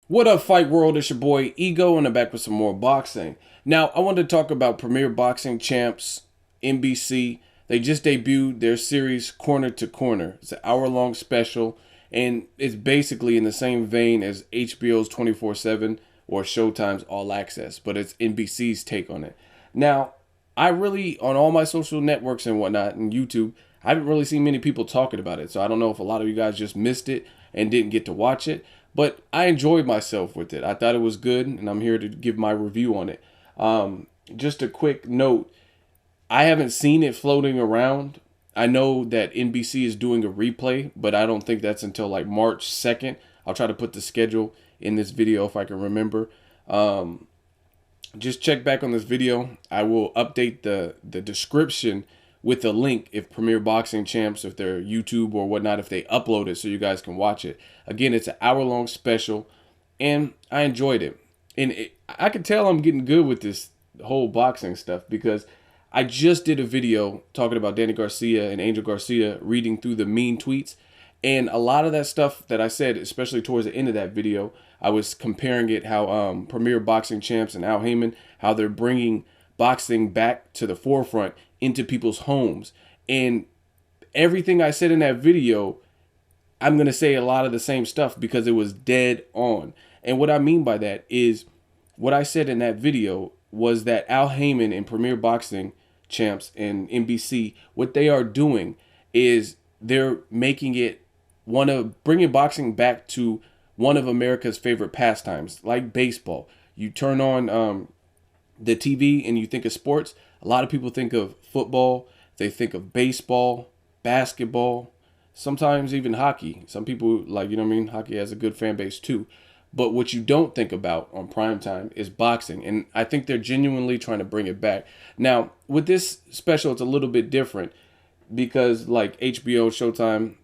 What up, Fight World? It's your boy Ego, and I'm back with some more boxing. Now, I wanted to talk about Premier Boxing Champs, NBC. They just debuted their series Corner to Corner. It's an hour-long special, and it's basically in the same vein as HBO's 24/7 or Showtime's All Access, but it's NBC's take on it. Now, I really, on all my social networks and whatnot, and YouTube, I haven't really seen many people talking about it. So I don't know if a lot of you guys just missed it and didn't get to watch it. But I enjoyed myself with it. I thought it was good, and I'm here to give my review on it. Just a quick note. I haven't seen it floating around. I know that NBC is doing a replay, but I don't think that's until like March 2nd. I'll try to put the schedule in this video if I can remember. Just check back on this video. I will update the description with a link if Premier Boxing Champs, if they're YouTube or whatnot, if they upload it so you guys can watch it. Again, it's an hour-long special, and I enjoyed it. And I can tell I'm getting good with this whole boxing stuff because I just did a video talking about Danny Garcia and Angel Garcia reading through the mean tweets. And a lot of that stuff that I said, especially towards the end of that video, I was comparing it how Premier Boxing Champs and Al Heyman, how they're bringing boxing back to the forefront into people's homes. And everything I said in that video, I'm going to say a lot of the same stuff because it was dead on. And what I mean by that is what I said in that video was that Al Heyman and Premier Boxing Champs and NBC, what they are doing is they're making it bringing boxing back to one of America's favorite pastimes, like baseball. You turn on the TV and you think of sports. A lot of people think of football. They think of baseball, basketball, sometimes even hockey. Some people like, hockey has a good fan base too. But what you don't think about on primetime is boxing. And I think they're genuinely trying to bring it back. Now, with this special, it's a little bit different because like HBO, Showtime,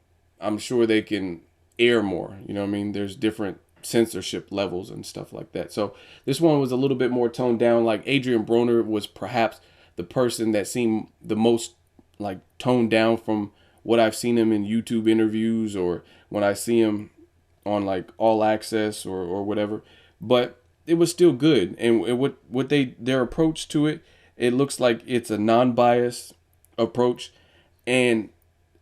I'm sure they can air more. There's different censorship levels and stuff like that. So this one was a little bit more toned down. Like Adrien Broner was perhaps the person that seemed the most like toned down from what I've seen him in YouTube interviews or when I see him on like All Access or whatever. But it was still good. And their approach to it, it looks like it's a non-biased approach. And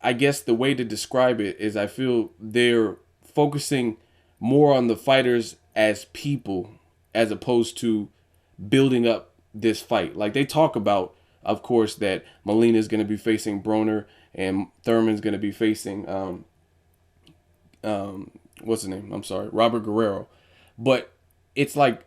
I guess the way to describe it is I feel they're focusing more on the fighters as people as opposed to building up this fight. Like they talk about, of course, that Molina is going to be facing Broner and Thurman's going to be facing what's his name? I'm sorry, Robert Guerrero. But it's like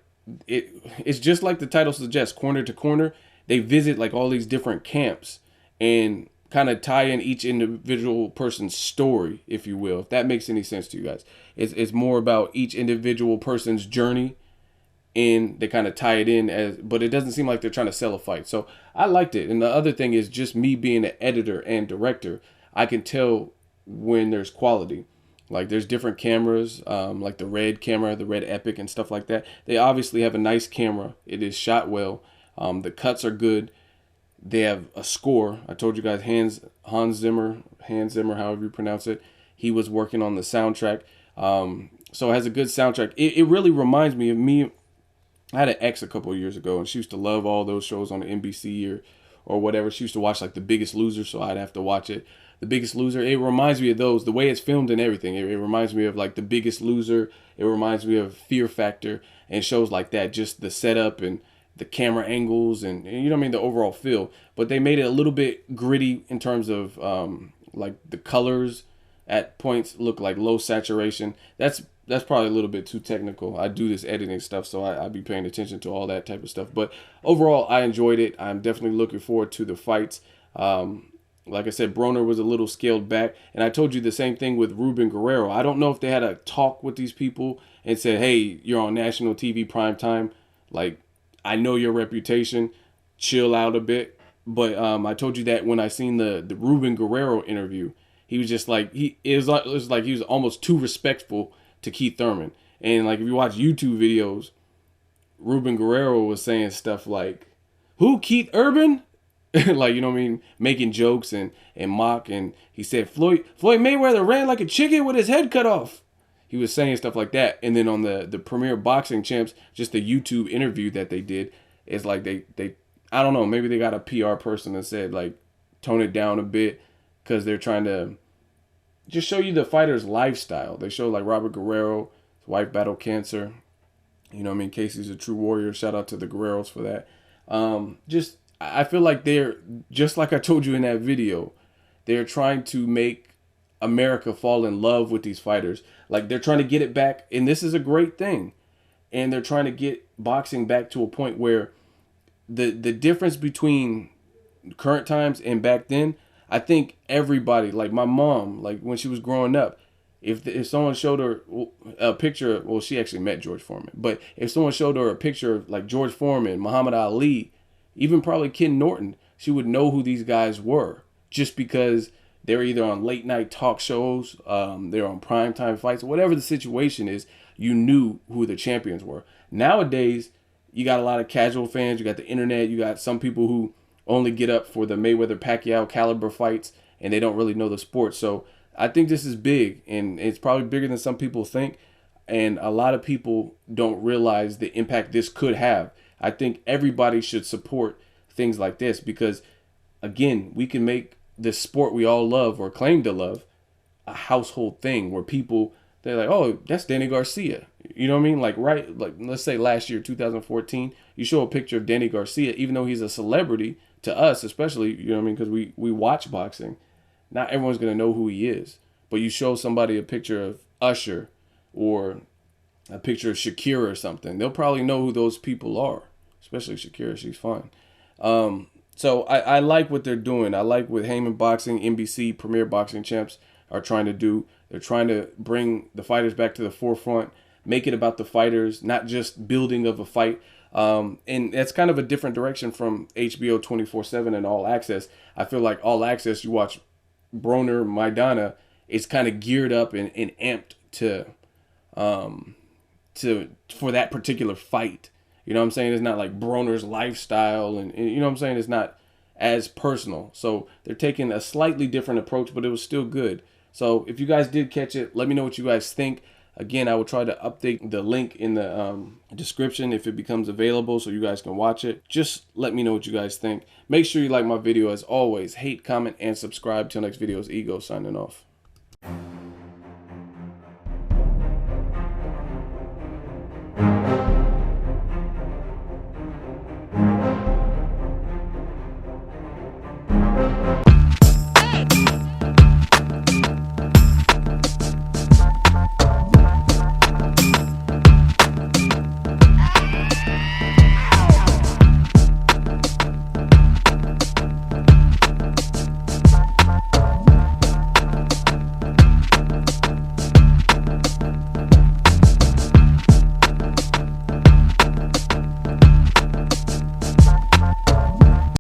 it's just like the title suggests, corner to corner. They visit like all these different camps and kind of tie in each individual person's story, if you will, if that makes any sense to you guys. It's more about each individual person's journey, and they kind of tie it in but it doesn't seem like they're trying to sell a fight. So I liked it. And the other thing is just me being an editor and director, I can tell when there's quality. Like there's different cameras, like the red camera, the red Epic and stuff like that. They obviously have a nice camera. It is shot well. The cuts are good. They have a score. I told you guys Hans Zimmer, however you pronounce it. He was working on the soundtrack. So it has a good soundtrack. It really reminds me of me. I had an ex a couple of years ago, and she used to love all those shows on the NBC or whatever. She used to watch like The Biggest Loser, so I'd have to watch it. The Biggest Loser, it reminds me of those. The way it's filmed and everything, it reminds me of like The Biggest Loser. It reminds me of Fear Factor and shows like that. Just the setup and the camera angles and the overall feel. But they made it a little bit gritty in terms of like the colors at points look like low saturation. That's probably a little bit too technical. I do this editing stuff, so I'll be paying attention to all that type of stuff. But overall, I enjoyed it. I'm definitely looking forward to the fights. Like I said, Broner was a little scaled back. And I told you the same thing with Ruben Guerrero. I don't know if they had a talk with these people and said, hey, you're on national TV prime time. Like, I know your reputation. Chill out a bit. But I told you that when I seen the Ruben Guerrero interview, he was just like, it was like he was almost too respectful to Keith Thurman. And like if you watch YouTube videos, Ruben Guerrero was saying stuff like, who, Keith Urban? Like, making jokes and mock. And he said Floyd Mayweather ran like a chicken with his head cut off. he was saying stuff like that. And then on the Premier Boxing Champs, just the YouTube interview that they did, it's like they I don't know, maybe they got a PR person that said like tone it down a bit because they're trying to just show you the fighter's lifestyle. They show like Robert Guerrero, his wife battled cancer. You know what I mean? Casey's a true warrior. Shout out to the Guerreros for that. I feel like they're, just like I told you in that video, they're trying to make America fall in love with these fighters. Like they're trying to get it back, and this is a great thing. And they're trying to get boxing back to a point where the difference between current times and back then, I think everybody, like my mom, like when she was growing up, if someone showed her a picture, well, she actually met George Foreman, but if someone showed her a picture of like George Foreman, Muhammad Ali, even probably Ken Norton, she would know who these guys were just because they're either on late night talk shows, they're on primetime fights, whatever the situation is, you knew who the champions were. Nowadays, you got a lot of casual fans, you got the internet, you got some people who only get up for the Mayweather-Pacquiao caliber fights, and they don't really know the sport. So I think this is big, and it's probably bigger than some people think, and a lot of people don't realize the impact this could have. I think everybody should support things like this because, again, we can make this sport we all love or claim to love a household thing where people, they're like, oh, that's Danny Garcia. You know what I mean? Like, right, like let's say last year, 2014, you show a picture of Danny Garcia, even though he's a celebrity to us, especially, you know what I mean? Because we watch boxing. Not everyone's going to know who he is. But you show somebody a picture of Usher or a picture of Shakira or something, they'll probably know who those people are, especially Shakira. She's fine. So I like what they're doing. I like what Heyman Boxing, NBC, Premier Boxing Champs are trying to do. They're trying to bring the fighters back to the forefront, make it about the fighters, not just building of a fight. And that's kind of a different direction from HBO 24/7 and All Access. I feel like All Access, you watch Broner, Maidana, it's kind of geared up and amped for that particular fight. You know what I'm saying? It's not like Broner's lifestyle, and you know what I'm saying? It's not as personal. So they're taking a slightly different approach, but it was still good. So if you guys did catch it, let me know what you guys think. Again, I will try to update the link in the description if it becomes available so you guys can watch it. Just let me know what you guys think. Make sure you like my video as always. Hate, comment, and subscribe. Till next video is Ego signing off.